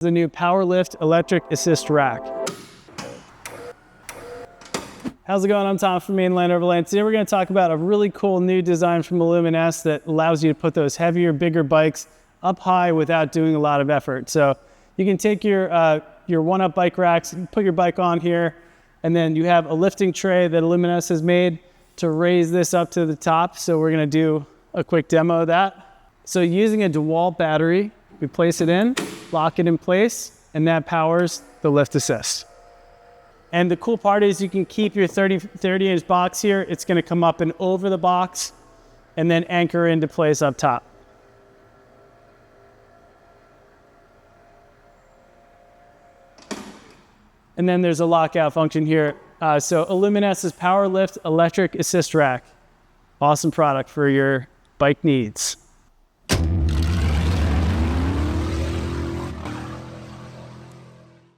The new PowerLift Electric Assist Rack. How's it going? I'm Tom from Main Line Overland. Today we're going to talk about a really cool new design from Aluminess that allows you to put those heavier, bigger bikes up high without doing a lot of effort. So you can take your one-up bike racks, put your bike on here, and then you have a lifting tray that Aluminess has made to raise this up to the top. So we're going to do a quick demo of that. So using a DeWalt battery, we place it in, lock it in place, and that powers the lift assist. And the cool part is you can keep your 30-inch box here. It's going to come up and over the box and then anchor into place up top. And then there's a lockout function here. So Aluminess's PowerLift Electric Assist Rack. Awesome product for your bike needs.